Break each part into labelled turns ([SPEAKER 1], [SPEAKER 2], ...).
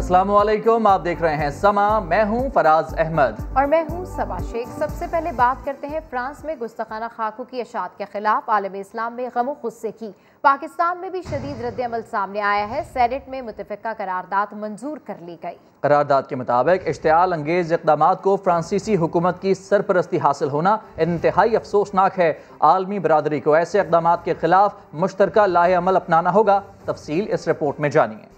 [SPEAKER 1] अस्सलाम वालेकुम, आप देख रहे हैं समा। मैं हूं फराज अहमद
[SPEAKER 2] और मैं हूं सबा शेख। सबसे पहले बात करते हैं फ्रांस में गुस्ताखाना खाकों की अशात के खिलाफ आलम इस्लाम में गम और गुस्से की। पाकिस्तान में भी शदीद रद्द-ए-अमल सामने आया है। सेनेट में मुतफ़िका करारदाद मंजूर कर ली गई। करारदाद
[SPEAKER 1] के मुताबिक इश्तिआल अंगेज इक़दामात को फ्रांसीसी हुकूमत की सरपरस्ती हासिल होना इंतहाई अफसोसनाक है। आलमी बरादरी को ऐसे इक़दामात के खिलाफ मुश्तरका लाहे-अमल अपनाना होगा। तफसील इस रिपोर्ट में जानिए।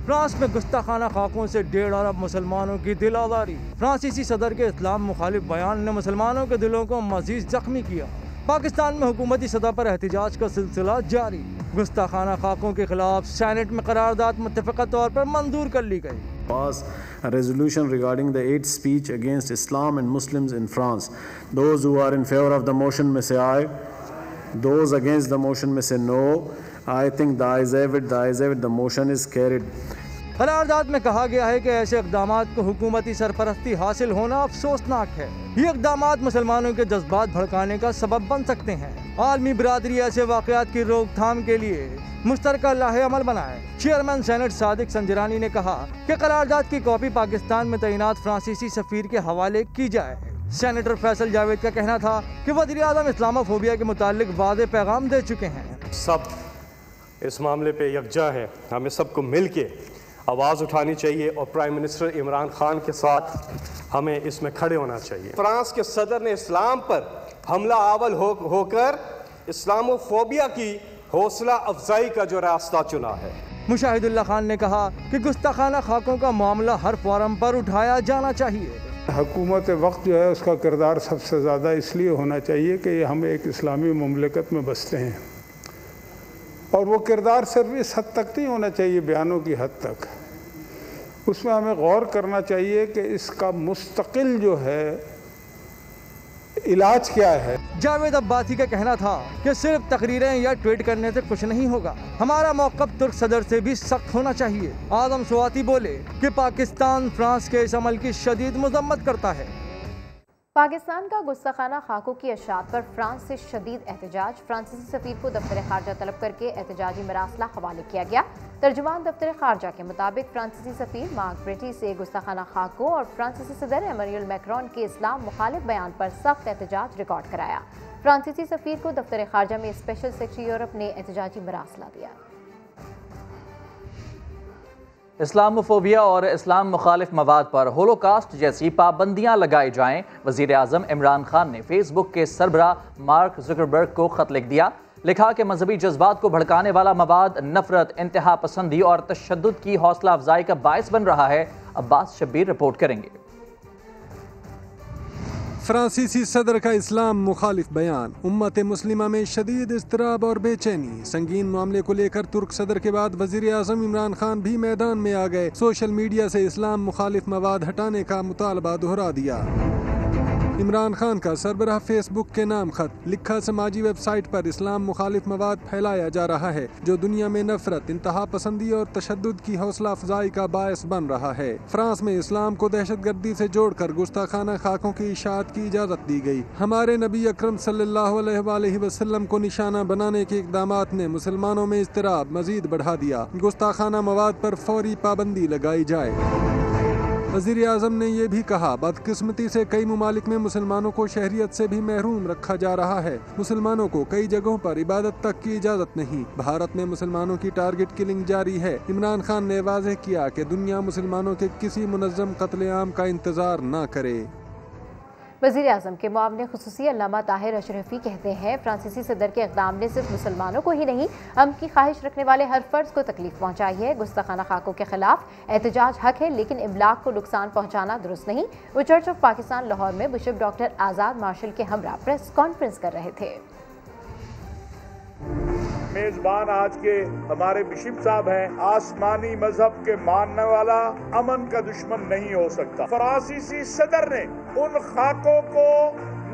[SPEAKER 3] फ्रांस में गुस्ताखाना खाकों से 1.5 अरब मुसलमानों की दिल आज़ारी। फ्रांसीसी सदर के इस्लाम मुखालिफ बयान ने मुसलमानों के दिलों को मजीद जख्मी किया। पाकिस्तान में हुकूमती सतह पर एहतजाज का सिलसिला जारी। गुस्ताखाना खाकों के खिलाफ सेनेट में करारदाद मुत्तफ़िक़ा तौर पर मंजूर कर ली गई।
[SPEAKER 4] Pass a resolution regarding the hate speech against Islam and Muslims in France. Those who are in favor of the motion may say aye. Those against the motion may say no. I think the ayes have it. The ayes have it. The motion is carried.
[SPEAKER 3] करारदाद में कहा गया है कि ऐसे इक़दामात को हुकूमती सरपरस्ती हासिल होना अफसोसनाक है। ये इक़दामात मुसलमानों के जज्बात भड़काने का सबब बन सकते हैं। आलमी बिरादरी ऐसे वाक़यात की रोकथाम के लिए मुश्तरका लाहे-अमल बनाए। चेयरमैन सेनेट सादिक संजरानी ने कहा कि करारदाद की कॉपी पाकिस्तान में तैनात फ्रांसीसी सफ़ीर के हवाले की जाए। सेनेटर फैसल जावेद का कहना था कि वज़ीर-ए-आज़म इस्लामोफोबिया के मुतालिक वाज़ेह पैगाम दे चुके हैं।
[SPEAKER 5] सब इस मामले पे यकजा है, हमें सबको मिल के आवाज़ उठानी चाहिए और प्राइम मिनिस्टर इमरान खान के साथ हमें इसमें खड़े होना चाहिए। फ्रांस के सदर ने इस्लाम पर हमला आवल होकर इस्लामोफोबिया की हौसला अफजाई का जो रास्ता चुना है।
[SPEAKER 3] मुशाहिदुल्लाह खान ने कहा कि गुस्ताखाना खाकों का मामला हर फोरम पर उठाया जाना चाहिए।
[SPEAKER 6] हुकूमत वक्त जो है उसका किरदार सबसे ज़्यादा इसलिए होना चाहिए कि हम एक इस्लामी मुमलिकत में बसते हैं, और वो किरदार सिर्फ इस हद तक नहीं होना चाहिए, बयानों की हद तक। उसमें हमें गौर करना चाहिए कि इसका मुस्तकिल जो है इलाज क्या है।
[SPEAKER 3] जावेद अब्बासी का कहना था कि सिर्फ तकरीरें या ट्वीट करने से कुछ नहीं होगा, हमारा मौक़िफ़ तुर्क सदर से भी सख्त होना चाहिए। आज़म स्वाति बोले कि पाकिस्तान फ्रांस के इस अमल की शदीद मज़म्मत करता है।
[SPEAKER 2] पाकिस्तान का गुस्ताखाना खाकों की अशात पर फ्रांस से शदीद एहतजाज। फ्रांसीसी सफ़ीर को दफ्तर खारजा तलब करके एहतजाजी मरासला हवाले किया गया। तर्जुमान दफ्तर खारजा के मुताबिक फ्रांसीसी सफ़ीर मार्क ब्रिटी से गुस्ताखाना खाकों और फ्रांसीसी सदर एमैनुअल मैक्रोन के इस्लाम मुखालिफ बयान पर सख्त एहतजाज रिकॉर्ड कराया। फ्रांसीसी सफ़ीर को दफ्तर खारजा में स्पेशल सेक्रेटरी यूरोप ने एहतजाजी मरासला दिया।
[SPEAKER 1] इस्लामोफोबिया और इस्लाम मुखालिफ मवाद पर होलोकास्ट जैसी पाबंदियां लगाई जाएं। वज़ीर-ए-आज़म इमरान खान ने फेसबुक के सरबरा मार्क ज़ुकरबर्ग को खत लिख दिया। लिखा कि मजहबी जज्बात को भड़काने वाला मवाद नफरत, इंतहा पसंदी और तशद्दुद की हौसला अफजाई का बायस बन रहा है। अब्बास शब्बीर रिपोर्ट करेंगे।
[SPEAKER 7] फ्रांसीसी सदर का इस्लाम मुखालिफ बयान, उम्मत मुस्लिमा में शदीद इज़्तिराब और बेचैनी। संगीन मामले को लेकर तुर्क सदर के बाद वज़ीर-ए-आज़म इमरान खान भी मैदान में आ गए। सोशल मीडिया से इस्लाम मुखालिफ मवाद हटाने का मुतालबा दोहरा दिया। इमरान खान का सरबराह फेसबुक के नाम खत लिखा, समाजी वेबसाइट पर इस्लाम मुखालिफ मवाद फैलाया जा रहा है जो दुनिया में नफरत, इंतहा पसंदी और तशद्दुद की हौसला अफजाई का बायस बन रहा है। फ्रांस में इस्लाम को दहशतगर्दी से जोड़कर गुस्ताखाना खाकों की इशाअत की इजाज़त दी गई। हमारे नबी अकरम सल्लल्लाहु अलैहि वसल्लम को निशाना बनाने के इक़दामात ने मुसलमानों में इज़्तिराब मजीद बढ़ा दिया। गुस्ताखाना मवाद पर फौरी पाबंदी लगाई जाए। वज़ीर-ए-आज़म ने यह भी कहा, बदकिस्मती से कई मुमालिक में मुसलमानों को शहरियत से भी महरूम रखा जा रहा है। मुसलमानों को कई जगहों पर इबादत तक की इजाज़त नहीं। भारत में मुसलमानों की टारगेट किलिंग जारी है। इमरान खान ने वाज़ेह किया कि दुनिया मुसलमानों के किसी मुनज़्ज़म क़त्ल-ए-आम का इंतज़ार न करे।
[SPEAKER 2] वज़ीर-ए-आज़म के मुआविन ख़ुसूसी अल्लामा ताहिर अशरफी कहते हैं, फ्रांसीसी सदर के इक़दाम ने सिर्फ मुसलमानों को ही नहीं, अमन की ख्वाहिश रखने वाले हर फ़र्द को तकलीफ पहुँचाई है। गुस्ताखाना खाकों के खिलाफ एहतजाज हक है, लेकिन इमलाक को नुकसान पहुँचाना दुरुस्त नहीं। वो चर्च ऑफ पाकिस्तान लाहौर में बिशप डॉक्टर आज़ाद मार्शल के हमरा प्रेस कॉन्फ्रेंस कर रहे थे।
[SPEAKER 8] मेजबान आज के हमारे बिशप साहब हैं। आसमानी मजहब के मानने वाला अमन का दुश्मन नहीं हो सकता। फ्रांसीसी सदर ने उन खाकों को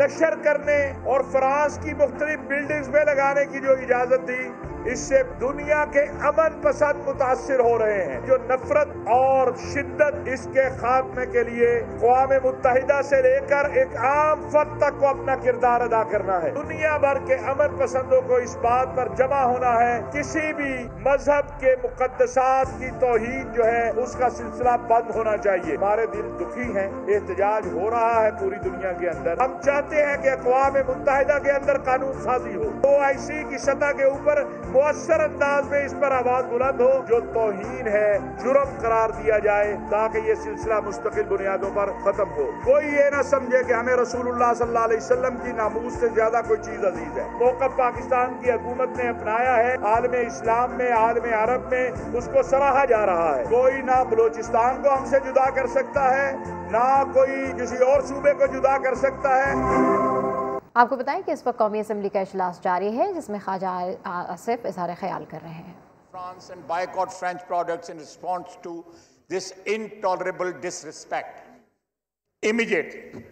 [SPEAKER 8] नशर करने और फ्रांस की मुख्तलिफ बिल्डिंग्स में लगाने की जो इजाजत दी, इससे दुनिया के अमन पसंद मुतासिर हो रहे हैं। जो नफरत और शिद्दत, इसके खात्मे के लिए क़वाम मुत्तहिदा से लेकर एक आम फर्द तक को अपना किरदार अदा करना है। दुनिया भर के अमन पसंदों को इस बात पर जमा होना है, किसी भी मजहब के मुकद्दसात की तौहीन जो है उसका सिलसिला बंद होना चाहिए। हमारे दिल दुखी हैं, एहतजाज हो रहा है पूरी दुनिया के अंदर। हम चाहते हैं कि क़वाम मुत्तहिदा के अंदर कानून साजी हो, OIC की सतह के ऊपर मुअस्सर अंदाज में इस पर आवाज बुलंद हो। जो तौहीन है जुर्म करार दिया जाए ताकि ये सिलसिला मुस्तकिल बुनियादों पर खत्म हो। कोई ये ना समझे कि हमें रसूलुल्लाह सल्लल्लाहु अलैहि वसल्लम की नामूस से ज्यादा कोई चीज अजीज है। मौक़िफ़ पाकिस्तान की हुकूमत ने अपनाया है, आलम इस्लाम में, आलम अरब में उसको सराहा जा रहा है। कोई ना बलोचिस्तान को हमसे जुदा कर सकता है, ना कोई किसी और सूबे को जुदा कर सकता है।
[SPEAKER 2] आपको बताएं कि इस वक्त कौमी असम्बली का इजलास जारी है, जिसमें ख्वाजा आसिफ इज़हार ख्याल कर रहे हैं।
[SPEAKER 9] France and boycott French products in response to this intolerable disrespect. Immediately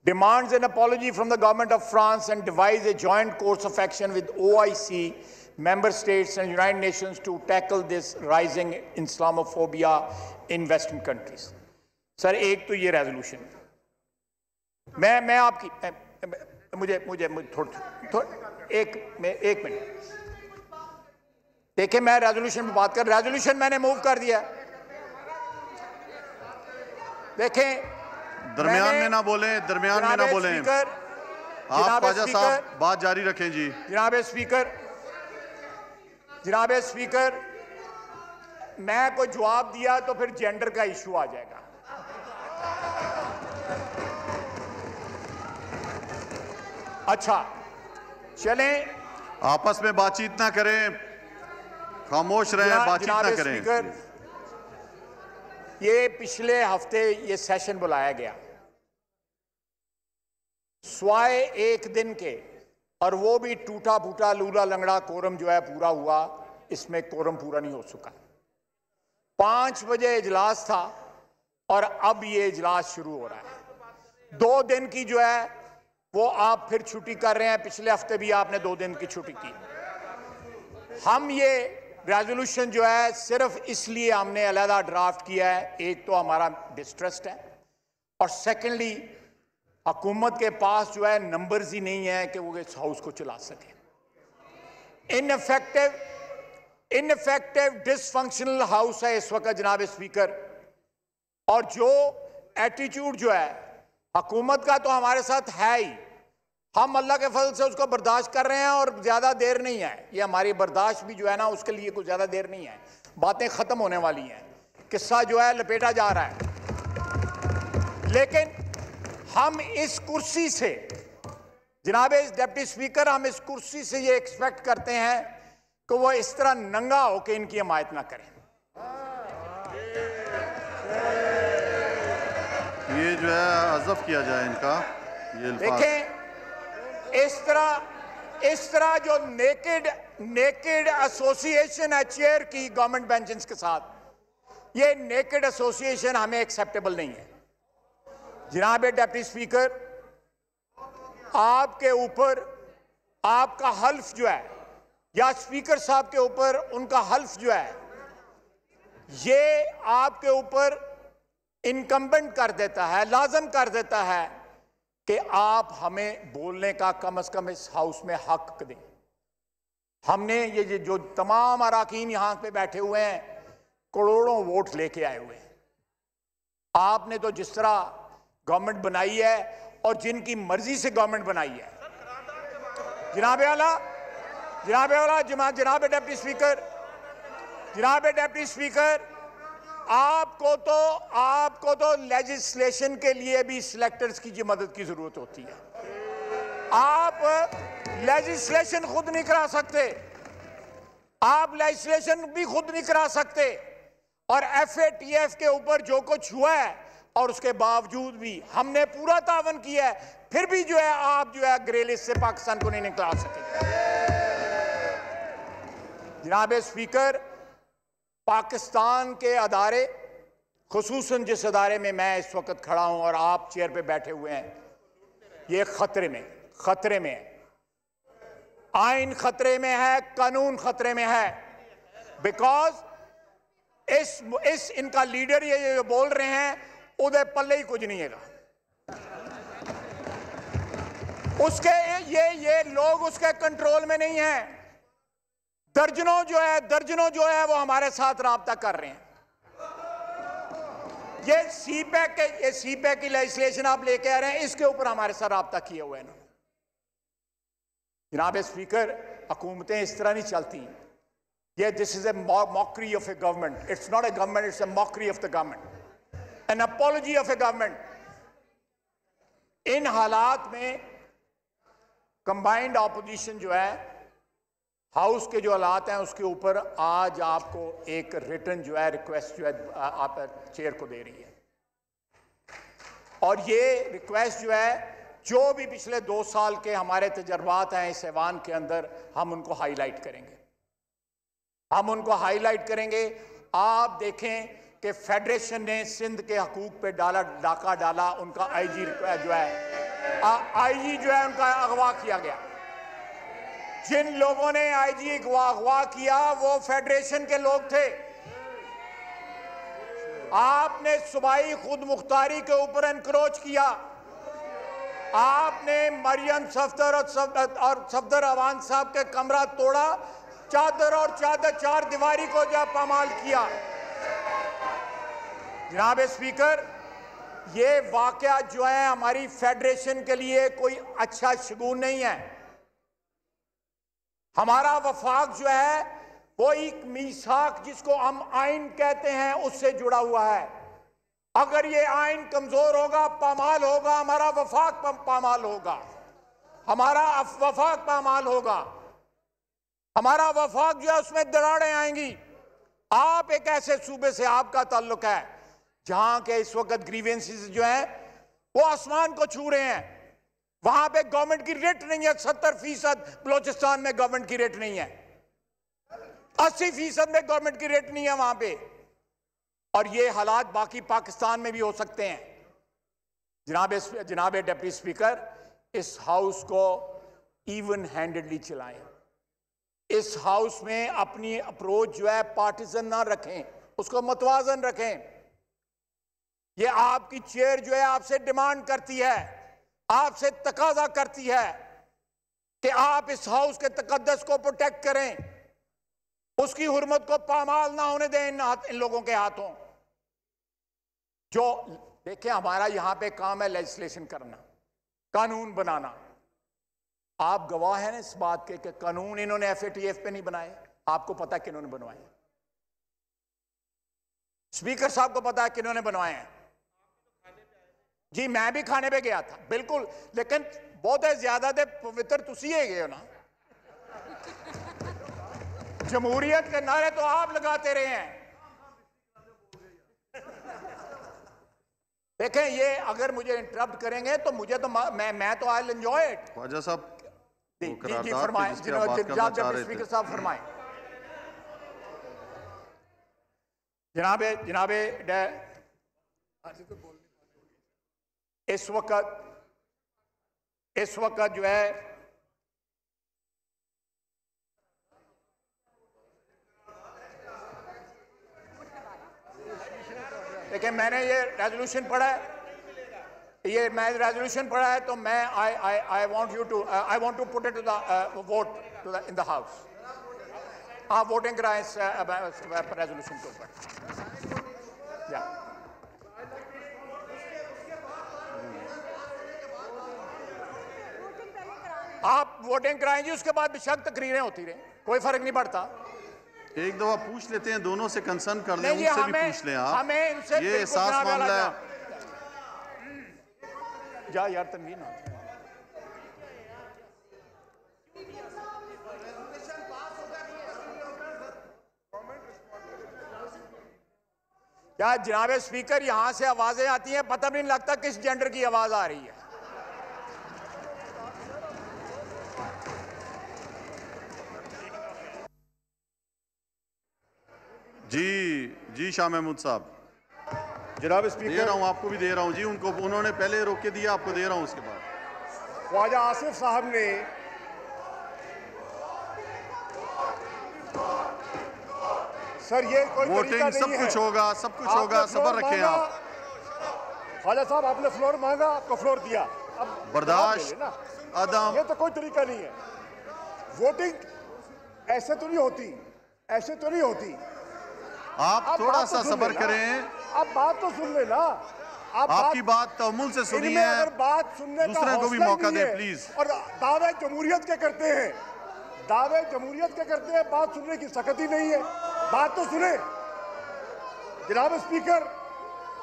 [SPEAKER 9] demands an apology from the government of France and devise a joint course of action with OIC, member states and United Nations to tackle this rising Islamophobia in Western countries. Sir, एक तो ये resolution मैं आपकी मुझे एक minute देखिए, मैं resolution पे बात कर, रेजोल्यूशन मैंने मूव कर दिया। देखें,
[SPEAKER 10] दरमियान में ना बोलें, दरमियान में ना बोलें। आप ख्वाजा साहब बात जारी रखें जी।
[SPEAKER 9] जनाब स्पीकर, मैं कोई जवाब दिया तो फिर जेंडर का इशू आ जाएगा। अच्छा, चलें,
[SPEAKER 10] आपस में बातचीत ना करें, खामोश रहें, बातचीत ना करें।
[SPEAKER 9] स्पीकर, ये पिछले हफ्ते ये सेशन बुलाया गया स्वाए एक दिन के, और वो भी टूटा फूटा लूला लंगड़ा कोरम जो है पूरा हुआ, इसमें कोरम पूरा नहीं हो सका। 5 बजे इजलास था और अब ये इजलास शुरू हो रहा है। 2 दिन की जो है वो आप फिर छुट्टी कर रहे हैं। पिछले हफ्ते भी आपने 2 दिन की छुट्टी की। हम ये रेजोल्यूशन जो है सिर्फ इसलिए हमने अलहदा ड्राफ्ट किया है, एक तो हमारा डिस्ट्रस्ट है और सेकेंडली हुकूमत के पास जो है नंबर्स ही नहीं है कि वो इस हाउस को चला सके। इनफेक्टिव डिसफंक्शनल हाउस है इस वक्त जनाब स्पीकर, और जो एटीट्यूड जो है हुकूमत का तो हमारे साथ है ही, हम अल्लाह के फजल से उसको बर्दाश्त कर रहे हैं और ज़्यादा देर नहीं है। ये हमारी बर्दाश्त भी जो है ना उसके लिए कुछ ज़्यादा देर नहीं है, बातें ख़त्म होने वाली हैं, किस्सा जो है लपेटा जा रहा है। लेकिन हम इस कुर्सी से जनाब डिप्टी स्पीकर, हम इस कुर्सी से ये एक्सपेक्ट करते हैं कि वो इस तरह नंगा होकर इनकी हमायत ना करें।
[SPEAKER 10] ये जो है हज़फ किया जाए इनका ये।
[SPEAKER 9] देखें, इस तरह जो नेकेड एसोसिएशन है चेयर की गवर्नमेंट बेंचेस के साथ, ये नेकेड एसोसिएशन हमें एक्सेप्टेबल नहीं है। जनाब डिप्टी स्पीकर, आपके ऊपर आपका हल्फ जो है, या स्पीकर साहब के ऊपर उनका हल्फ जो है, ये आपके ऊपर इनकम्बेंट कर देता है, लाजम कर देता है कि आप हमें बोलने का कम से कम इस हाउस में हक दें। हमने ये जो तमाम अराकीन यहां पे बैठे हुए हैं करोड़ों वोट लेके आए हुए हैं। आपने तो जिस तरह गवर्नमेंट बनाई है और जिनकी मर्जी से गवर्नमेंट बनाई है, जनाब डिप्टी स्पीकर, आपको तो लेजिस्लेशन के लिए भी सिलेक्टर्स की मदद की जरूरत होती है। आप लेजिस्लेशन खुद नहीं करा सकते, आप लेजिस्लेशन भी खुद नहीं करा सकते, और FATF के ऊपर जो कुछ हुआ है और उसके बावजूद भी हमने पूरा तावन किया है, फिर भी जो है आप जो है ग्रे लिस्ट से पाकिस्तान को नहीं निकाल सके। जनाब स्पीकर, पाकिस्तान के अदारे, खुसूसन जिस अदारे में मैं इस वक्त खड़ा हूं और आप चेयर पे बैठे हुए हैं, ये खतरे में है। आइन खतरे में है, कानून खतरे में है, बिकॉज इस इनका लीडर ये जो बोल रहे हैं उधर पल्ले ही कुछ नहीं है, उसके ये लोग उसके कंट्रोल में नहीं है। दर्जनों जो है वो हमारे साथ राब्ता कर रहे हैं। ये सीपैक की लेजिस्लेशन आप लेके आ रहे हैं, इसके ऊपर हमारे साथ राब्ता किया हुआ है ना। जनाब स्पीकर, हुकूमतें इस तरह नहीं चलती। ये this is a mockery of a government. It's not a government, it's a mockery of the government, an apology of a government. इन हालात में कंबाइंड ऑपोजिशन जो है, हाउस के जो हालात हैं उसके ऊपर आज आपको एक रिटर्न जो है रिक्वेस्ट जो है आप चेयर को दे रही है। और ये रिक्वेस्ट जो है, जो भी पिछले 2 साल के हमारे तजर्बात हैं इस ऐवान के अंदर, हम उनको हाईलाइट करेंगे। आप देखें कि फेडरेशन ने सिंध के हकूक पे डाका डाला, उनका आईजी जो है उनका अगवा किया गया। जिन लोगों ने आईजी अगवा किया वो फेडरेशन के लोग थे। आपने सूबाई खुद मुख्तारी के ऊपर एनक्रोच किया। आपने मरियम सफदर और सफदर अवान साहब के कमरा तोड़ा, चादर चार दीवारी को जब पामाल किया। जनाब स्पीकर, ये वाकया जो है हमारी फेडरेशन के लिए कोई अच्छा शगुन नहीं है। हमारा वफाक जो है वो एक मीसाक, जिसको हम आइन कहते हैं, उससे जुड़ा हुआ है। अगर ये आइन कमजोर होगा, पामाल होगा, हमारा वफाक पामाल होगा, हमारा वफाक जो है उसमें दरारें आएंगी। आप एक ऐसे सूबे से आपका ताल्लुक है जहां के इस वक्त ग्रीवेंसेस जो है वो आसमान को छू रहे हैं। वहां पे गवर्नमेंट की रेट नहीं है। 70% बलोचिस्तान में गवर्नमेंट की रेट नहीं है, 80% में गवर्नमेंट की रेट नहीं है वहां पे। और ये हालात बाकी पाकिस्तान में भी हो सकते हैं। जनाब डिप्टी स्पीकर, इस हाउस को इवन हैंडेडली चलाएं। इस हाउस में अपनी अप्रोच जो है पार्टिजन ना रखें, उसको मतवाजन रखें। ये आपकी चेयर जो है आपसे डिमांड करती है, आपसे तकाजा करती है कि आप इस हाउस के तकद्दस को प्रोटेक्ट करें, उसकी हुर्मत को पामाल ना होने दें इन लोगों के हाथों। जो देखिए, हमारा यहां पे काम है लेजिस्लेशन करना, कानून बनाना। आप गवाह हैं ना इस बात के कि कानून इन्होंने FATF पे नहीं बनाए। आपको पता है कि इन्होंने बनवाए, स्पीकर साहब को पता है कि इन्होंने बनवाए हैं। जी, मैं भी खाने पे गया था, बिल्कुल, लेकिन बहुत ज्यादा दे पवित्र तुसी है गए हो ना। जमहूरियत के नारे तो आप लगाते रहे हैं। देखें, ये अगर मुझे इंटरप्ट करेंगे तो मुझे तो मैं तो I will enjoy it.
[SPEAKER 10] Khwaja साहब,
[SPEAKER 9] जी फरमाएं, स्पीकर साहब फरमाएं। जनाबे इस वक्त जो है देखिए, मैंने ये रेजोल्यूशन पढ़ा है, तो मैं I want to put it to the vote in the house. हाँ, वोटिंग कराएं रेजोल्यूशन के ऊपर। आप वोटिंग कराएं जी, उसके बाद बेशक तकरीरें होती रहे, कोई फर्क नहीं पड़ता।
[SPEAKER 10] एक दफा पूछ लेते हैं, दोनों से कंसर्न कर लें, उनसे भी पूछ लें आप।
[SPEAKER 9] हमें इनसे
[SPEAKER 10] ये एहसास मामला है।
[SPEAKER 9] जा यार, तनवीर ना। क्या जनाब स्पीकर, यहां से आवाजें आती हैं, पता भी नहीं लगता किस जेंडर की आवाज आ रही है।
[SPEAKER 10] जी शाह महमूद साहब,
[SPEAKER 11] जनाब स्पीकर,
[SPEAKER 10] दे रहा हूं, आपको भी दे रहा हूं जी। उनको उन्होंने पहले रोक के दिया, आपको दे रहा हूं उसके बाद।
[SPEAKER 8] ख्वाजा आसिफ साहब ने सर ये कोई तरीका नहीं
[SPEAKER 10] सब
[SPEAKER 8] है।
[SPEAKER 10] कुछ होगा, सब कुछ होगा, सब्र रखें आप।
[SPEAKER 8] ख्वाजा साहब आपने फ्लोर मांगा, आपको फ्लोर दिया, अब
[SPEAKER 10] बर्दाश्त
[SPEAKER 8] ना,
[SPEAKER 10] अदम।
[SPEAKER 8] ये तो कोई तरीका नहीं है। वोटिंग ऐसे तो नहीं होती, ऐसे तो नहीं होती।
[SPEAKER 10] आप थोड़ा सा सब्र करें।
[SPEAKER 8] आप बात तो सुन लेना।
[SPEAKER 10] आपकी बात तअम्मुल से सुनिए,
[SPEAKER 8] अगर बात सुनने
[SPEAKER 10] दूसरे को भी मौका दें प्लीज।
[SPEAKER 8] और दावे जमहूरियत के करते हैं, दावे जमहूरियत के करते हैं, बात सुनने की सख्त ही नहीं है। बात तो सुने जनाब स्पीकर,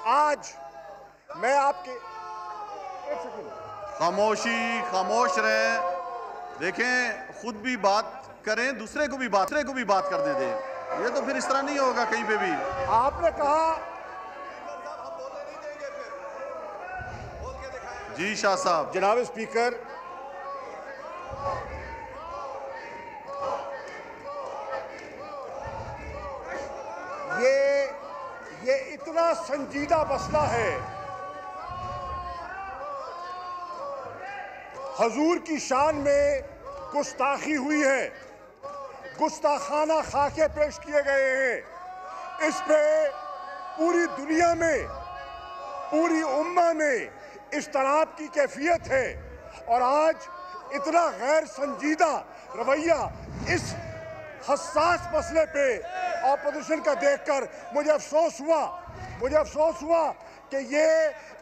[SPEAKER 8] आज मैं आपके एक सेकंड
[SPEAKER 10] खामोश रहें। देखें, खुद भी बात करें, दूसरे को भी बात करने दें। ये तो फिर इस तरह नहीं होगा कहीं पे भी।
[SPEAKER 8] आपने कहा
[SPEAKER 10] जी शाह साहब।
[SPEAKER 8] जनाब स्पीकर, ये इतना संजीदा मसला है। हजूर की शान में गुस्ताखी हुई है, गुस्ताखाना खाके पेश किए गए हैं। इस पे पूरी दुनिया में, पूरी उम्मा में इस्तिराब की कैफियत है। और आज इतना गैर संजीदा रवैया इस हसास मसले पे ऑपोजिशन का देखकर मुझे अफसोस हुआ कि ये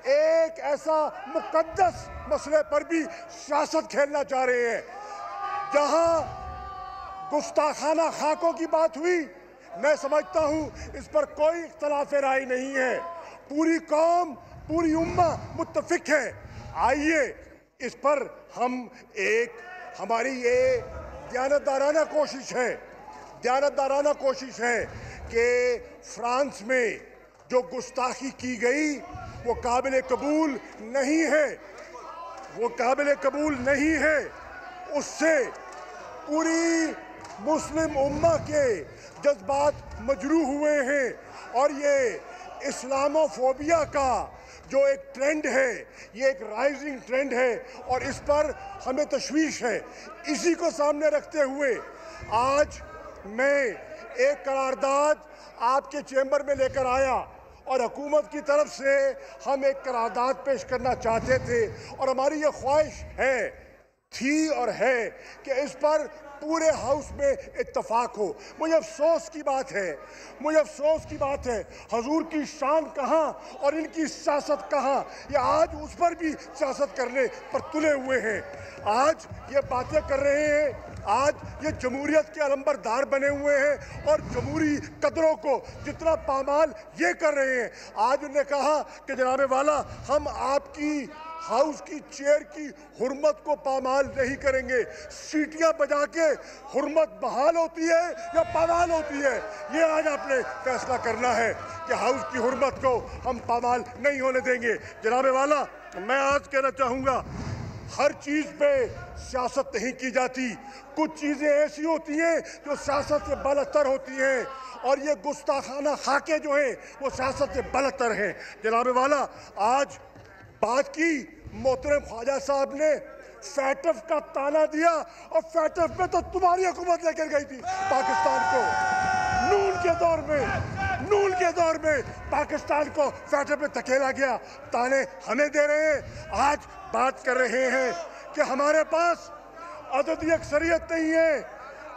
[SPEAKER 8] एक ऐसा मुकद्दस मसले पर भी सियासत खेलना चाह रहे हैं। जहां गुस्ताखाना खाकों की बात हुई, मैं समझता हूं इस पर कोई इख्तलाफ राय नहीं है। पूरी कौम, पूरी उम्मा मुत्तफिक है। आइए इस पर हम हमारी ये दयानतदाराना कोशिश है कि फ्रांस में जो गुस्ताखी की गई वो काबिल कबूल नहीं है। उससे पूरी मुस्लिम उम्मा के जज्बात मजरूह हुए हैं। और ये इस्लामोफोबिया का जो एक ट्रेंड है, ये एक राइजिंग ट्रेंड है और इस पर हमें तशवीश है। इसी को सामने रखते हुए आज मैं एक करारदाद आपके चैम्बर में लेकर आया और हुकूमत की तरफ से हम एक करारदाद पेश करना चाहते थे और हमारी ये ख्वाहिश थी और है कि इस पर पूरे हाउस में इत्तफाक हो। मुझे अफसोस की बात है हजूर की शान कहाँ और इनकी सियासत कहाँ। ये आज उस पर भी सियासत करने पर तुले हुए हैं। आज ये बातें कर रहे हैं, आज ये जमहूरियत के अलंबरदार बने हुए हैं और जमहूरी कदरों को जितना पामाल ये कर रहे हैं। आज उन्होंने कहा कि जनाब वाला, हम आपकी हाउस की चेयर की हुर्मत को पामाल नहीं करेंगे। सीटियां बजा के हुर्मत बहाल होती है या पामाल होती है, ये आज आपने फैसला करना है कि हाउस की हुर्मत को हम पामाल नहीं होने देंगे। जनाब वाला, मैं आज कहना चाहूँगा, हर चीज़ पे सियासत नहीं की जाती। कुछ चीज़ें ऐसी होती हैं जो सियासत से बलतर होती हैं और ये गुस्ताखाना खाके जो हैं वो सियासत से बलतर हैं। जनाब वाला, आज बात की मोहतरम ख्वाजा साहब ने फैटफ का ताना दिया और फैटफ में तो तुम्हारी हुकूमत लेकर गई थी पाकिस्तान को। नून के दौर में पाकिस्तान को फैटफ में धकेला गया। ताने हमें दे रहे हैं। आज बात कर रहे हैं कि हमारे पास अददी अक्सरियत नहीं है।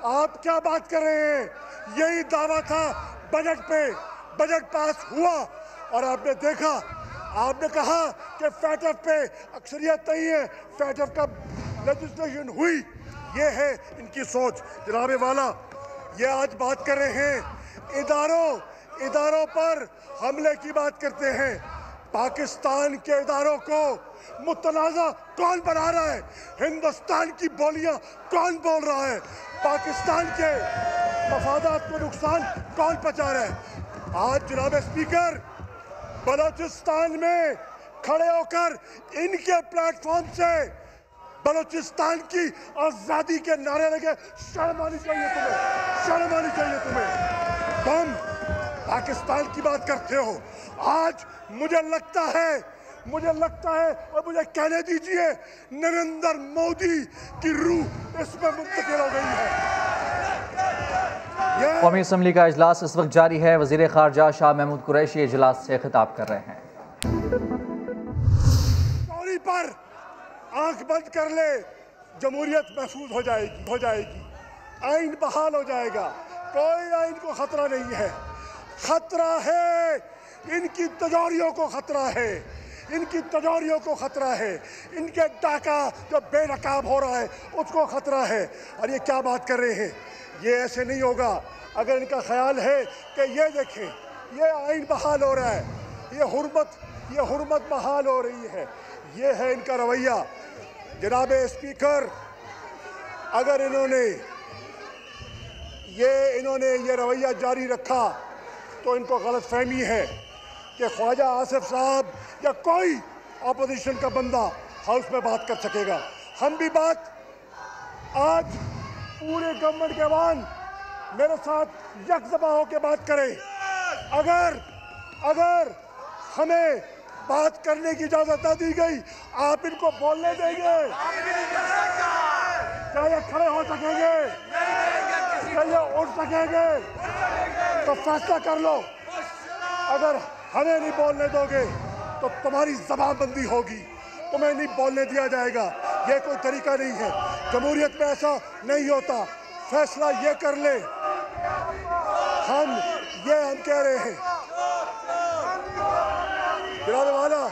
[SPEAKER 8] आप क्या बात कर रहे हैं? यही दावा था बजट पे। बजट पास हुआ और आपने देखा, आपने कहा कि फैटफ पे अक्सरियत नहीं है, फैटफ का लेजिस्लेशन हुई। ये है इनकी सोच। जनाब वाला, ये आज बात कर रहे हैं इदारों पर हमले की बात करते हैं। पाकिस्तान के इदारों को मुतनाज़ा कौन बना रहा है? हिंदुस्तान की बोलियां कौन बोल रहा है? पाकिस्तान के मफादात को नुकसान कौन पहुंचा रहा है? आज जनाब स्पीकर, बलोचिस्तान में खड़े होकर इनके प्लेटफॉर्म से बलोचिस्तान की आज़ादी के नारे लगे। शर्म आनी चाहिए तुम्हें। तुम पाकिस्तान की बात करते हो। आज मुझे लगता है मुझे लगता है, और मुझे कहने दीजिए, नरेंद्र मोदी की रूह इसमें मुंतकिल हो गई है।
[SPEAKER 1] कौमी असम्बली का इजलास इस वक्त जारी है। वजीर खारजा शाह महमूद कुरैशी इजलास से खिताब कर रहे हैं।
[SPEAKER 8] चोरी पर आंख बंद कर ले, जमहूरियत महफूज हो जाएगी, आइन बहाल हो जाएगा, कोई आइन को खतरा नहीं है। खतरा है इनकी तिजोरियों को, खतरा है इनकी तिजोरियों को, खतरा है इनके डाका जो बेनकाब हो रहा है उसको खतरा है। और ये क्या बात कर रहे हैं, ये ऐसे नहीं होगा। अगर इनका ख्याल है कि ये देखें, ये आइन बहाल हो रहा है, ये हुर्मत बहाल हो रही है, ये है इनका रवैया। जनाब स्पीकर, अगर इन्होंने ये रवैया जारी रखा तो इनको गलतफहमी है कि ख्वाजा आसिफ साहब या कोई अपोजिशन का बंदा हाउस में बात कर सकेगा। हम भी बात आज पूरे गवर्नमेंट के वान मेरे साथ यकजबा होकर बात करें। अगर हमें बात करने की इजाजत न दी गई, आप इनको बोलने देंगे? क्या ये खड़े हो सकेंगे? क्या ये उठ सकेंगे? तो फैसला कर लो। अगर हमें नहीं बोलने दोगे तो तुम्हारी जबानबंदी होगी, तुम्हें नहीं बोलने दिया जाएगा। ये कोई तरीका नहीं है, जमहूरियत में ऐसा नहीं होता। फैसला ये कर ले, हम कह रहे हैं जनाब वाला,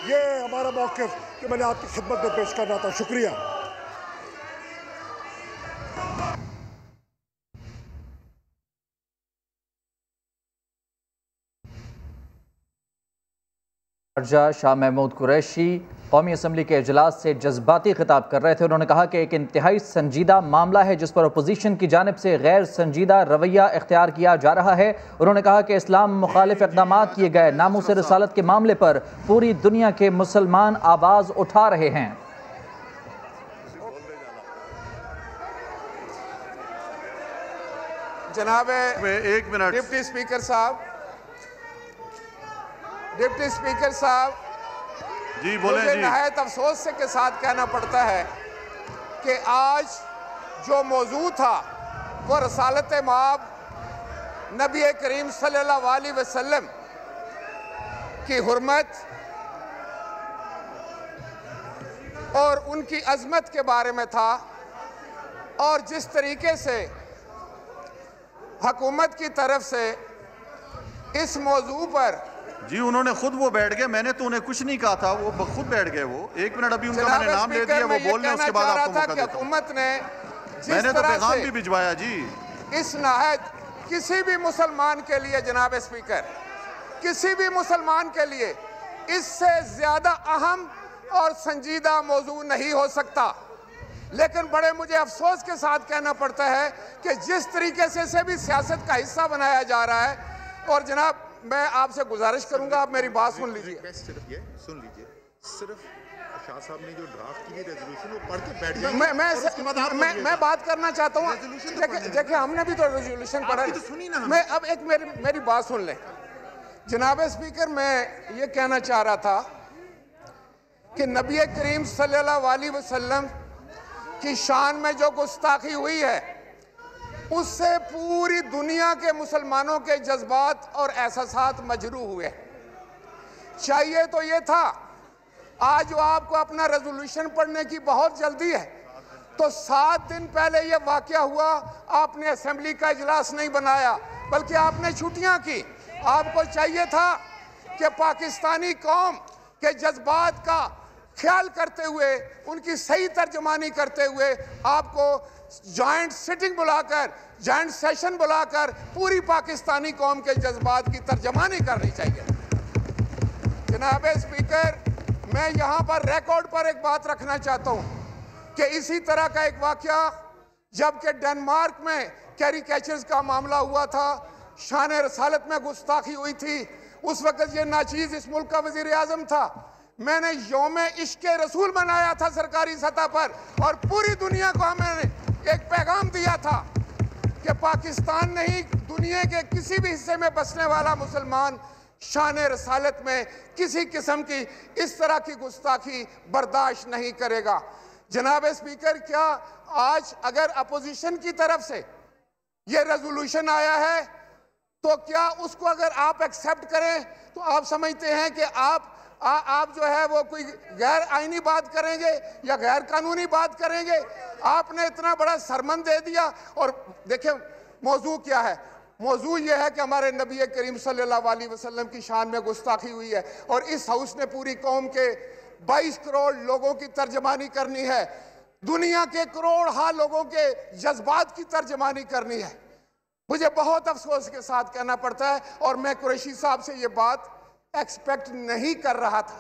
[SPEAKER 8] ये हमारा मौक़िफ़ कि मैंने आपकी खिदमत में पेश करना था। शुक्रिया।
[SPEAKER 1] खारजा शाह महमूद कुरैशी कौमी असम्बली के इजलास से जज्बाती खिताब कर रहे थे। उन्होंने कहा कि एक इंतहाई संजीदा मामला है जिस पर अपोजिशन की जानिब से गैर संजीदा रवैया इख्तियार किया जा रहा है। उन्होंने कहा कि इस्लाम मुखालिफ इक़दाम किए गए, नामूस रिसालत के मामले पर पूरी दुनिया के मुसलमान आवाज़ उठा रहे हैं।
[SPEAKER 11] जनाब
[SPEAKER 10] एक मिनट,
[SPEAKER 11] डिप्टी स्पीकर साहब
[SPEAKER 10] जी बोले।
[SPEAKER 11] मुझे नहायत अफसोस के साथ कहना पड़ता है कि आज जो मौजू था वो रसालत माब नबी करीम सल्लल्लाहु अलैहि वसल्लम की हुर्मत और उनकी अजमत के बारे में था। और जिस तरीके से हुकूमत की तरफ से इस मौजू पर
[SPEAKER 10] जी उन्होंने खुद वो बैठ गए, मैंने तो उन्हें कुछ नहीं कहा था, वो खुद बैठ गए। वो एक मिनट, अभी उनका मैंने नाम ले दिया, वो बोल रहे, उसके बाद आपको मौका देता हूं।
[SPEAKER 11] हुकूमत ने
[SPEAKER 10] मैंने तो पैगाम भी भिजवाया जी।
[SPEAKER 11] इस नहायत किसी भी मुसलमान के लिए, जनाब स्पीकर, किसी भी मुसलमान के लिए इससे ज्यादा अहम और संजीदा मौजू नहीं हो सकता। लेकिन बड़े मुझे अफसोस के साथ कहना पड़ता है कि जिस तरीके से इसे भी सियासत का हिस्सा बनाया जा रहा है। और जनाब मैं आपसे गुजारिश करूंगा, आप मेरी बात सुन लीजिए।
[SPEAKER 12] सिर्फ शाह साहब ने जो ड्राफ्ट की रेजोल्यूशन वो पढ़ के बैठ जाए।
[SPEAKER 11] मैं बात करना चाहता हूँ। देखिए हमने भी तो रेजोल्यूशन पढ़ा, तो सुनी ना। मैं अब एक मेरी बात सुन लें। जनाब स्पीकर, मैं ये कहना चाह रहा था कि नबी करीम सल्लल्लाहु अलैहि वसल्लम की शान में जो गुस्ताखी हुई है उससे पूरी दुनिया के मुसलमानों के जज्बात और एहसासात मजरूह हुए। चाहिए तो ये था, आज जो आपको अपना रेजोल्यूशन पढ़ने की बहुत जल्दी है, तो 7 दिन पहले ये वाकया हुआ, आपने असेंबली का इजलास नहीं बनाया बल्कि आपने छुट्टियां की। आपको चाहिए था कि पाकिस्तानी कौम के जज्बात का ख्याल करते हुए, उनकी सही तर्जमानी करते हुए आपको जॉइंट सिटिंग बुलाकर, जॉइंट सेशन बुलाकर पूरी पाकिस्तानी कौम के जज्बात की तर्जमानी करनी चाहिए। जनाब स्पीकर, मैं यहाँ पर रिकॉर्ड पर एक बात रखना चाहता हूँ कि इसी तरह का एक वाकया जबकि डेनमार्क में कैरिकेचर्स का मामला हुआ था, शान रसालत में गुस्ताखी हुई थी, उस वक्त ये नाचीज इस मुल्क का वजीर आजम था। मैंने यौम इश्क़ रसूल मनाया था सरकारी सतह पर और पूरी दुनिया को मैंने एक पैगाम दिया था कि पाकिस्तान नहीं, दुनिया के किसी भी हिस्से में बसने वाला मुसलमान शान रसालत में किसी किस्म की इस तरह की गुस्ताखी बर्दाश्त नहीं करेगा। जनाब स्पीकर, क्या आज अगर अपोजिशन की तरफ से ये रेजोल्यूशन आया है तो क्या उसको अगर आप एक्सेप्ट करें तो आप समझते हैं कि आप जो है वो कोई गैर आईनी बात करेंगे या गैर कानूनी बात करेंगे? आपने इतना बड़ा सरमन दे दिया। और देखिए मौजू क्या है, मौजू ये है कि हमारे नबी करीम सल्लल्लाहु अलैहि वसल्लम की शान में गुस्ताखी हुई है और इस हाउस ने पूरी कौम के 22 करोड़ लोगों की तर्जमानी करनी है, दुनिया के करोड़ लोगों के जज्बात की तर्जमानी करनी है। मुझे बहुत अफसोस के साथ कहना पड़ता है और मैं कुरैशी साहब से ये बात एक्सपेक्ट नहीं कर रहा था।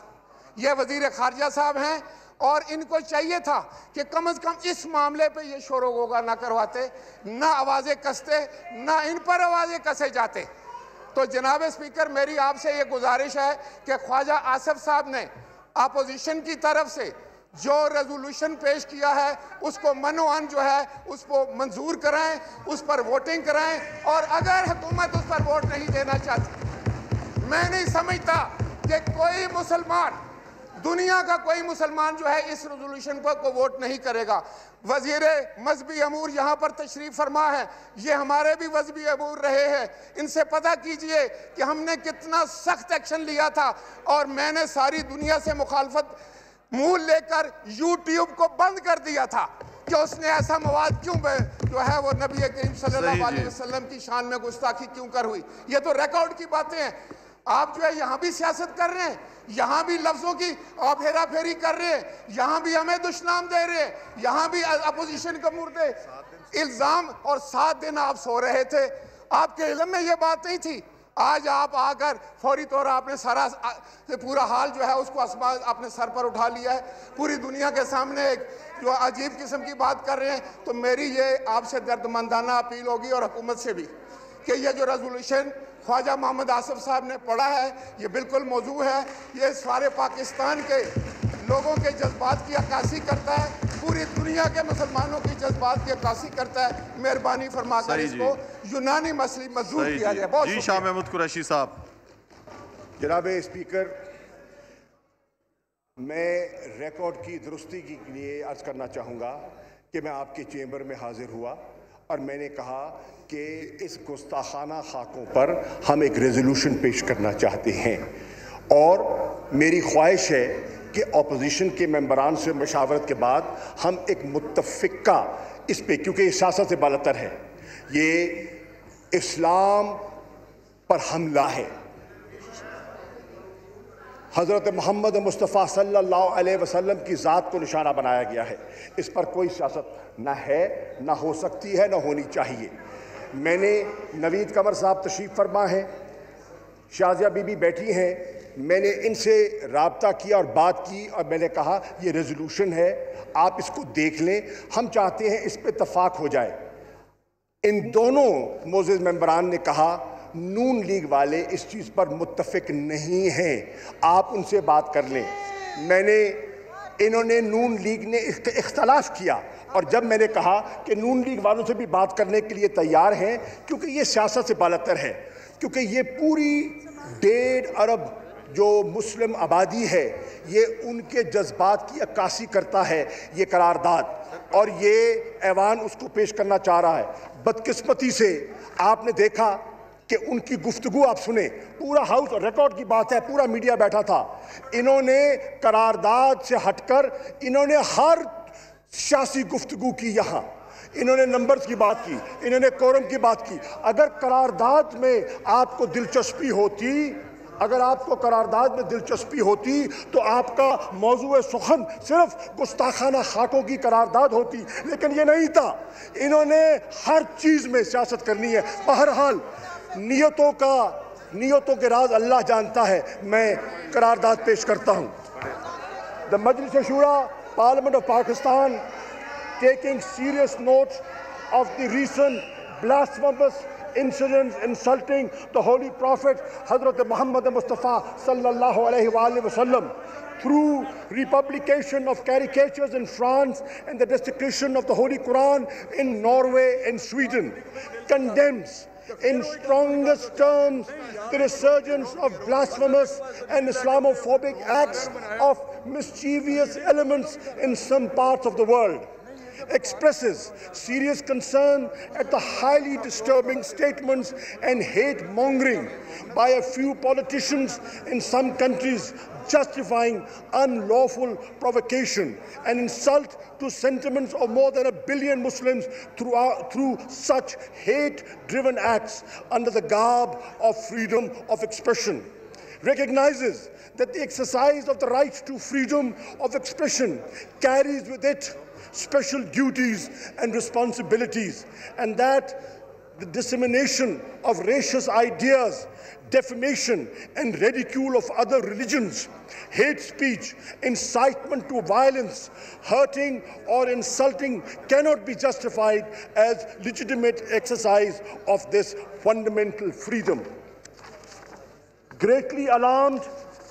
[SPEAKER 11] ये वजीर खारजा साहब हैं और इनको चाहिए था कि कम से कम इस मामले पे ये शोर गोगा ना करवाते, ना आवाज़ें कसते, ना इन पर आवाज़ें कसे जाते। तो जनाब स्पीकर, मेरी आपसे ये गुजारिश है कि ख्वाजा आसिफ साहब ने अपोजिशन की तरफ से जो रेजोल्यूशन पेश किया है उसको मनोअन जो है उसको मंजूर कराएं, उस पर वोटिंग कराएं। और अगर हुकूमत उस पर वोट नहीं देना चाहती, मैं नहीं समझता कि कोई मुसलमान, दुनिया का कोई मुसलमान जो है इस रेजोल्यूशन पर को वोट नहीं करेगा। वजीर मजहबी अमूर यहाँ पर तशरीफ फरमा है, ये हमारे भी मजहबी अमूर रहे हैं, इनसे पता कीजिए कि हमने कितना सख्त एक्शन लिया था और मैंने सारी दुनिया से मुखालफत मुंह लेकर यूट्यूब को बंद कर दिया था कि उसने ऐसा मवाद क्यों जो है वो नबी करीम सल्लल्लाहु अलैहि वसल्लम की शान में गुस्ताखी क्यों कर हुई। ये तो रिकॉर्ड की बातें हैं। आप जो है यहाँ भी सियासत कर रहे हैं, यहाँ भी लफ्जों की हेरा फेरी कर रहे हैं, यहाँ भी हमें दुश्मनाम दे रहे हैं, यहाँ भी अपोजिशन का मुर्दे इल्जाम। और 7 दिन आप सो रहे थे, आपके इल्म में ये बात नहीं थी। आज आप आकर फौरी तौर आपने सारा पूरा हाल जो है उसको अपने सर पर उठा लिया है, पूरी दुनिया के सामने एक जो अजीब किस्म की बात कर रहे हैं। तो मेरी ये आपसे दर्दमंदाना अपील होगी और हुकूमत से भी कि ये जो रेजोल्यूशन ख्वाजा मोहम्मद आसिफ साहब ने पढ़ा है ये बिल्कुल मौजू है, ये सारे पाकिस्तान के लोगों के जज्बात की अक्कासी करता है, पूरी दुनिया के मुसलमानों की जज्बात की अक्कासी करता है। मेहरबानी फरमाकर इसको यूनानी मसली मंजूर किया जाए। बहुत
[SPEAKER 10] जी शाह महमूद कुरैशी साहब।
[SPEAKER 13] जनाब स्पीकर, मैं रिकॉर्ड की दुरुस्ती के लिए अर्ज करना चाहूँगा कि मैं आपके चेंबर में हाजिर हुआ और मैंने कहा कि इस गुस्ताखाना खाकों पर हम एक रेजोल्यूशन पेश करना चाहते हैं और मेरी ख्वाहिश है कि अपोजिशन के मेंबरान से मशावरत के बाद हम एक मुत्तफ़िका इस पे, क्योंकि ये सियासत से बालतर है, ये इस्लाम पर हमला है। हज़रत मोहम्मद मुस्तफ़ा सल्लल्लाहु अलैहि वसल्लम की ज़ात को निशाना बनाया गया है, इस पर कोई सियासत ना है, ना हो सकती है, ना होनी चाहिए। मैंने नवीद कमर साहब तशरीफ़ फरमा है, शाजिया बीबी बैठी हैं, मैंने इनसे राब्ता किया और बात की और मैंने कहा ये रेजोल्यूशन है, आप इसको देख लें, हम चाहते हैं इस पर इत्तफाक हो जाए। इन दोनों मोअज़्ज़िज़ मेंबरान ने कहा नून लीग वाले इस चीज़ पर मुत्तफ़िक नहीं हैं, आप उनसे बात कर लें। इन्होंने नून लीग ने इख्तलाफ किया और जब मैंने कहा कि नून लीग वालों से भी बात करने के लिए तैयार हैं, क्योंकि ये सियासत से बालतर है, क्योंकि ये पूरी 1.5 अरब जो मुस्लिम आबादी है ये उनके जज्बात की अक्कासी करता है ये करारदाद, और ये ऐवान उसको पेश करना चाह रहा है। बदकिस्मती से आपने देखा कि उनकी गुफ्तगू आप सुने, पूरा हाउस रिकॉर्ड की बात है, पूरा मीडिया बैठा था, इन्होंने करारदाद से हटकर इन्होंने हर सियासी गुफ्तगू की, यहाँ इन्होंने नंबर्स की बात की, इन्होंने कोरम की बात की। अगर करारदाद में आपको दिलचस्पी होती, अगर आपको करारदाद में दिलचस्पी होती तो आपका मौजूए सुखन सिर्फ गुस्ताखाना खाकों की करारदाद होती, लेकिन ये नहीं था। इन्होंने हर चीज़ में सियासत करनी है। बहरहाल नियतों के राज अल्लाह जानता है। मैं करारदाद पेश करता हूँ। The Majlis Shura parliament of Pakistan taking serious note of the recent blasphemous incidents insulting the Holy Prophet Hazrat Muhammad Mustafa sallallahu alaihi wasallam through republication of caricatures in France and the desecration of the Holy Quran in Norway and Sweden, condemns in strongest terms the resurgence of blasphemous and Islamophobic acts of mischievous elements in some parts of the world, expresses serious concern at the highly disturbing statements and hate-mongering by a few politicians in some countries justifying unlawful provocation and insult to sentiments of more than 1 billion Muslims through such hate-driven acts under the garb of freedom of expression. Recognizes that the exercise of the right to freedom of expression carries with it special duties and responsibilities, and that the dissemination of racist ideas, defamation and ridicule of other religions, hate speech, incitement to violence, hurting or insulting cannot be justified as legitimate exercise of this fundamental freedom. Greatly alarmed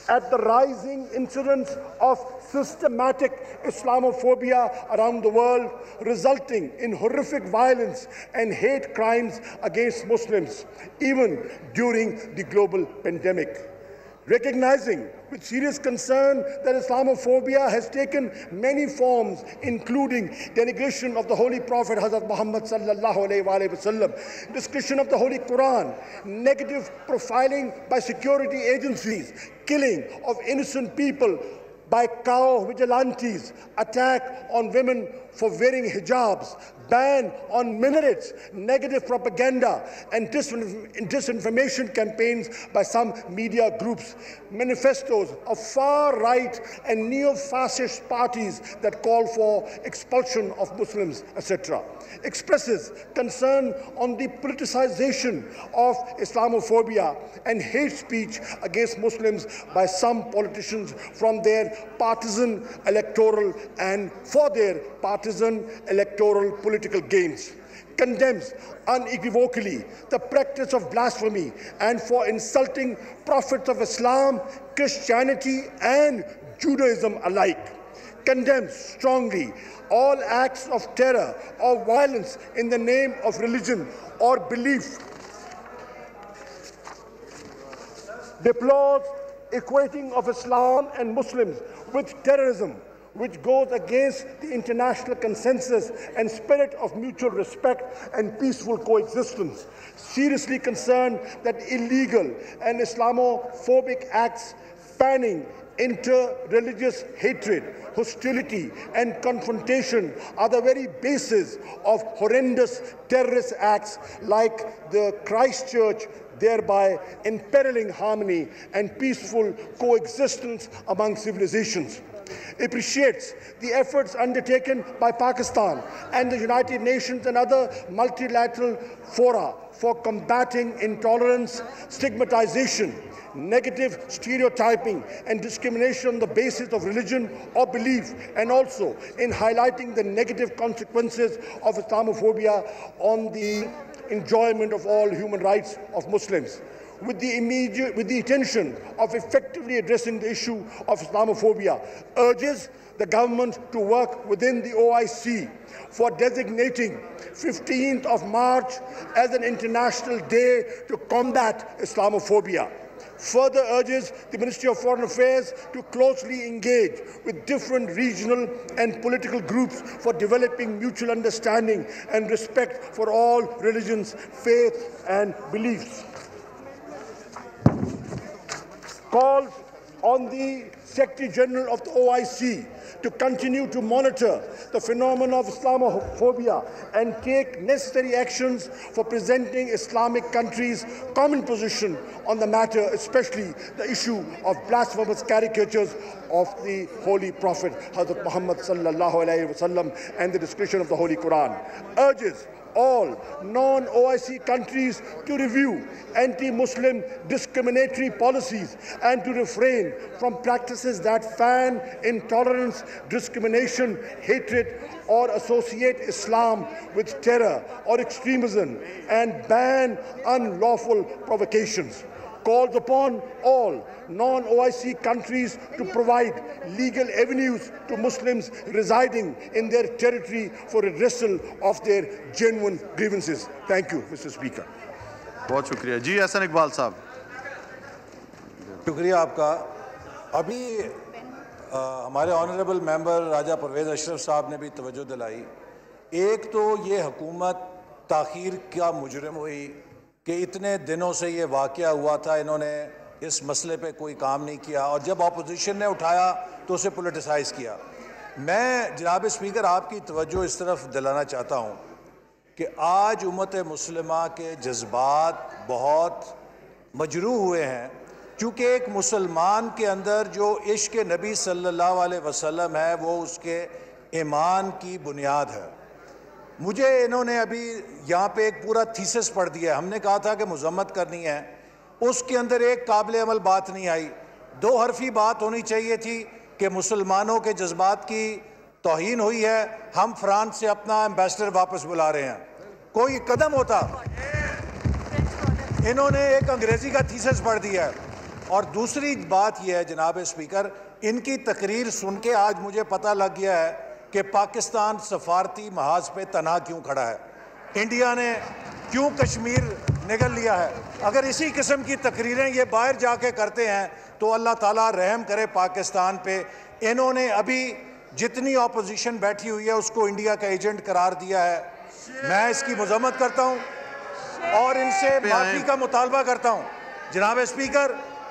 [SPEAKER 13] at the rising incidence of systematic Islamophobia around the world, resulting in horrific violence and hate crimes against Muslims, even during the global pandemic. Recognizing with serious concern that Islamophobia has taken many forms, including denigration of the Holy Prophet Hazrat Muhammad sallallahu alaihi wasallam, discussion of the Holy Quran, negative profiling by security agencies, killing of innocent people by cow vigilantes, attack on women for wearing hijabs, ban on minarets, negative propaganda and disinformation campaigns by some media groups, manifestos of far-right and neo-fascist parties that call for expulsion of Muslims, etc. Expresses concern on the politicization of Islamophobia and hate speech against Muslims by some politicians from their partisan electoral and for their partisan electoral political gains. Condemns unequivocally the practice of blasphemy and for insulting prophets of Islam, Christianity and Judaism alike. Condemns strongly all acts of terror or violence in the name of religion or belief. Deplores equating of Islam and Muslims with terrorism, which goes against the international consensus and spirit of mutual respect and peaceful coexistence. Seriously concerned that illegal and Islamophobic acts spanning inter-religious hatred, hostility and confrontation are the very basis of horrendous terrorist acts like the Christchurch, thereby imperiling harmony and peaceful coexistence among civilizations. Appreciates the efforts undertaken by Pakistan and the United Nations and other multilateral fora for combating intolerance, stigmatization, negative stereotyping and discrimination on the basis of religion or belief, and also in highlighting the negative consequences of Islamophobia on the enjoyment of all human rights of Muslims. With the intention of effectively addressing the issue of Islamophobia, urges the government to work within the OIC for designating 15th of March as an international day to combat Islamophobia. Further urges the Ministry of Foreign Affairs to closely engage with different regional and political groups for developing mutual understanding and respect for all religions, faiths and beliefs. Calls on the Secretary General of the OIC to continue to monitor the phenomenon of Islamophobia and take necessary actions for presenting Islamic countries' common position on the matter, especially the issue of blasphemous caricatures of the Holy Prophet Hazrat Muhammad sallallahu alaihi wasallam and the description of the Holy Quran. Urges all non-OIC countries to review anti-Muslim discriminatory policies and to refrain from practices that fan intolerance, discrimination, hatred, or associate Islam with terror or extremism and ban unlawful provocations. Calls upon all non-OIC countries to provide legal avenues to Muslims residing in their territory for redressal of their genuine grievances. Thank you, Mr. Speaker.
[SPEAKER 10] बहुत शुक्रिया जी। एहसन इकबाल साहब।
[SPEAKER 14] शुक्रिया आपका। अभी हमारे honourable member राजा परवेज़ अशरफ साहब ने भी तवज्जो दिलाई। एक तो ये हुकूमत ताख़ीर का मुजरिम हुई कि इतने दिनों से ये वाक़या हुआ था, इन्होंने इस मसले पे कोई काम नहीं किया, और जब अपोजिशन ने उठाया तो उसे पोलिटिसाइज़ किया। मैं जनाब स्पीकर आपकी तवज्जो इस तरफ दिलाना चाहता हूँ कि आज उम्मत मुस्लिमा के जज्बात बहुत मजरूह हुए हैं, चूँकि एक मुसलमान के अंदर जो इश्क नबी सल्लल्लाहु अलैहि वसल्लम है वो उसके ईमान की बुनियाद है। मुझे इन्होंने अभी यहाँ पे एक पूरा थीसिस पढ़ दिया है। हमने कहा था कि मजम्मत करनी है, उसके अंदर एक काबिल अमल बात नहीं आई। दो हरफी बात होनी चाहिए थी कि मुसलमानों के जज्बात की तौहीन हुई है, हम फ्रांस से अपना एम्बेसडर वापस बुला रहे हैं, कोई कदम होता। इन्होंने एक अंग्रेज़ी का थीसिस पढ़ दिया है। और दूसरी बात यह है जनाब स्पीकर, इनकी तकरीर सुन के आज मुझे पता लग गया है कि पाकिस्तान सफारती महाज पे तनहा क्यों खड़ा है, इंडिया ने क्यों कश्मीर निगल लिया है। अगर इसी किस्म की तकरीरें ये बाहर जाके करते हैं तो अल्लाह ताला रहम करे पाकिस्तान पे। इन्होंने अभी जितनी अपोजिशन बैठी हुई है उसको इंडिया का एजेंट करार दिया है। मैं इसकी मजम्मत करता हूँ और इनसे माफ़ी का मुतालबा करता हूँ। जनाब स्पीकर,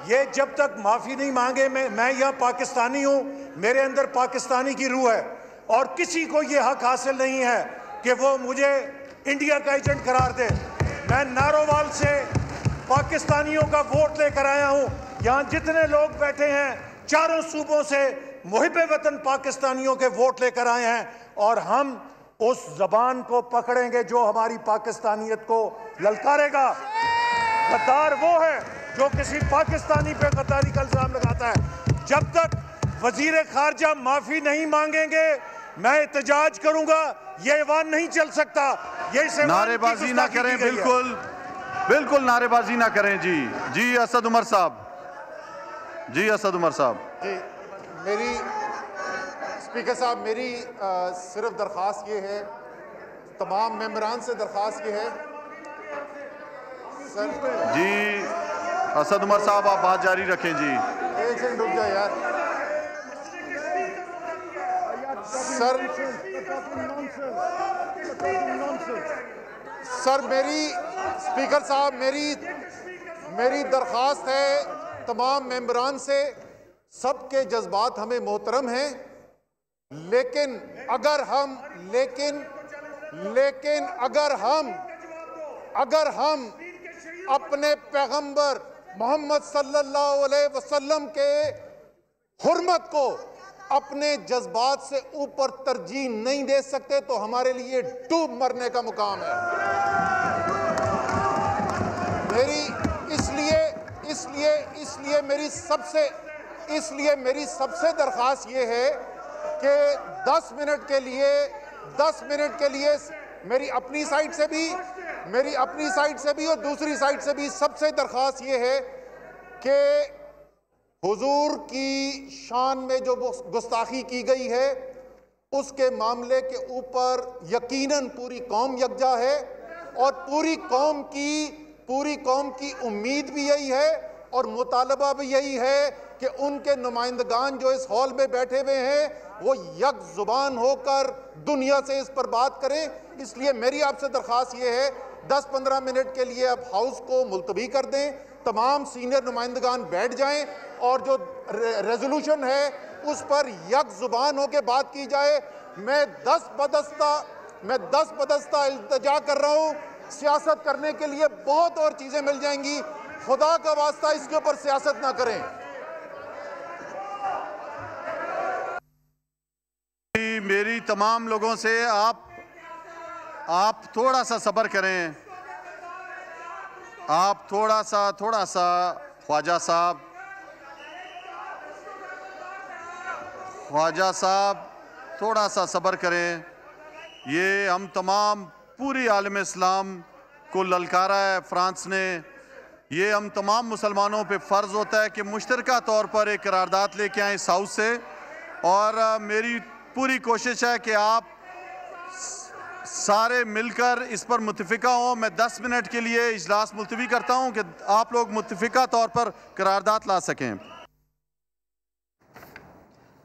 [SPEAKER 14] ये जब तक माफ़ी नहीं मांगे, मैं यहाँ पाकिस्तानी हूँ, मेरे अंदर पाकिस्तानी की रूह है, और किसी को ये हक हासिल नहीं है कि वो मुझे इंडिया का एजेंट करार दे। मैं नारोवाल से पाकिस्तानियों का वोट लेकर आया हूँ। यहाँ जितने लोग बैठे हैं चारों सूबों से मुहिब्बे वतन पाकिस्तानियों के वोट लेकर आए हैं, और हम उस जबान को पकड़ेंगे जो हमारी पाकिस्तानियत को ललकारेगा। गद्दार वो है जो किसी पाकिस्तानी पे गद्दारी का इल्जाम लगाता है। जब तक वजीर खारजा माफी नहीं मांगेंगे मैं एहतजाज करूंगा। ये ऐवान नहीं चल सकता। ये
[SPEAKER 10] नारेबाजी ना करें, बिल्कुल बिल्कुल नारेबाजी ना करें। जी असद उमर साहब। जी असद उमर साहब।
[SPEAKER 12] मेरी स्पीकर साहब, मेरी सिर्फ दरख्वास्त ये है, तमाम मेंबरान से दरख्वास्त ये है सर।
[SPEAKER 10] जी असद उमर साहब, आप बात जारी रखें। जी
[SPEAKER 12] एक सेकंड रुक जाए यार सर। मेरी स्पीकर साहब, मेरी दरख्वास्त है तमाम मेंबरान से, सबके जज्बात हमें मोहतरम हैं, लेकिन अगर हम अपने पैगंबर मोहम्मद सल्लल्लाहु अलैहि वसल्लम के हुर्मत को अपने जज्बात से ऊपर तरजीह नहीं दे सकते तो हमारे लिए डूब मरने का मुकाम है। मेरी सबसे दरख्वास्त ये है कि 10 मिनट के लिए मेरी अपनी साइड से भी और दूसरी साइड से भी सबसे दरख्वास्त ये है कि हुजूर की शान में जो गुस्ताखी की गई है उसके मामले के ऊपर यकीनन पूरी कौम यकजा है, और पूरी कौम की उम्मीद भी यही है और मुतालबा भी यही है कि उनके नुमाइंदगान जो इस हॉल में बैठे हुए हैं वो यक जुबान होकर दुनिया से इस पर बात करें। इसलिए मेरी आपसे दरख्वास्त ये है 10-15 मिनट के लिए अब हाउस को मुलतवी कर दें, तमाम सीनियर नुमाइंदगान बैठ जाएं और जो रेजोल्यूशन है उस पर यक जुबान होकर बात की जाए। मैं दस बदस्ता इल्तिजा कर रहा हूँ, सियासत करने के लिए बहुत और चीज़ें मिल जाएंगी, खुदा का वास्ता इसके ऊपर सियासत ना करें।
[SPEAKER 10] मेरी तमाम लोगों से आप थोड़ा सा सब्र करें। आप थोड़ा सा ख्वाजा साहब थोड़ा सा सब्र करें। ये हम तमाम पूरी आलम इस्लाम को ललकारा है फ्रांस ने। ये हम तमाम मुसलमानों पे फ़र्ज़ होता है कि मुश्तरका तौर पर एक करारदाद लेके आएँ इस हाउस से, और मेरी पूरी कोशिश है कि आप सारे मिलकर इस पर मुत्तफिका हों। मैं 10 मिनट के लिए इजलास मुलतवी करता हूं कि आप लोग मुत्तफिका तौर पर करारदाद ला सकें।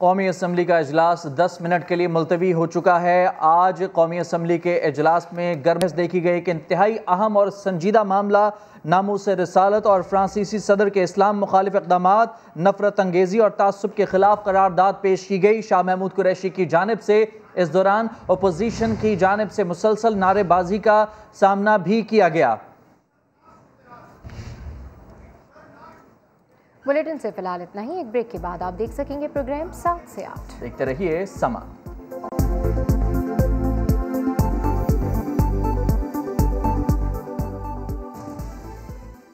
[SPEAKER 1] कौमी असम्बली का इजलास 10 मिनट के लिए मुलतवी हो चुका है। आज कौमी असम्बली के इजलास में गर्म बहस देखी गई कि इंतहाई अहम और संजीदा मामला नामूस रिसालत और फ्रांसीसी सदर के इस्लाम मुखालिफ इक़दामात, नफरत अंगेज़ी और तासुब के खिलाफ करारदाद पेश की गई। शाह महमूद कुरैशी की जानिब से इस दौरान अपोजिशन की जानिब से मुसलसल नारेबाजी का सामना भी किया गया।
[SPEAKER 2] बुलेटिन से फिलहाल इतना ही। एक ब्रेक के बाद आप देख सकेंगे प्रोग्राम 7 से 8।
[SPEAKER 1] देखते रहिए समा।